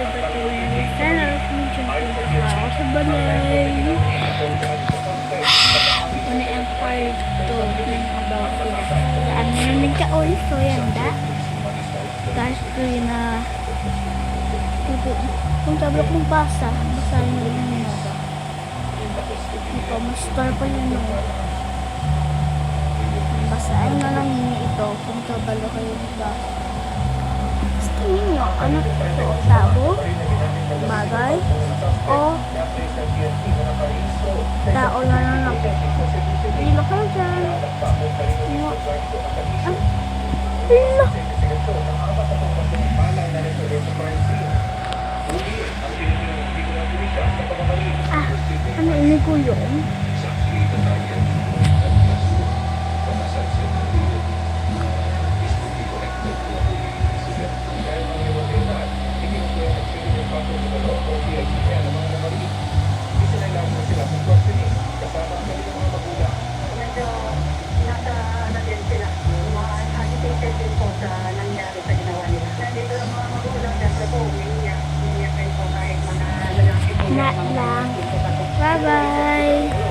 to back to my channel. Mention ko ako sa balay. Ano ang part 2 ng about ko. Daan na namin ka oil. So yan da. Guys, ko yun na kung tablok mong basa, basahin mo rin yung nasa. Ito, ma-store pa yun no. Basahin na lang niya ito kung tabalo kayo magbasa. Tingin nyo, ano ito? Tabo? Bagay? O tao lang lang. Dilo kayo dyan. Dilo. Ano ini ko yun? Na lang. Bye-bye.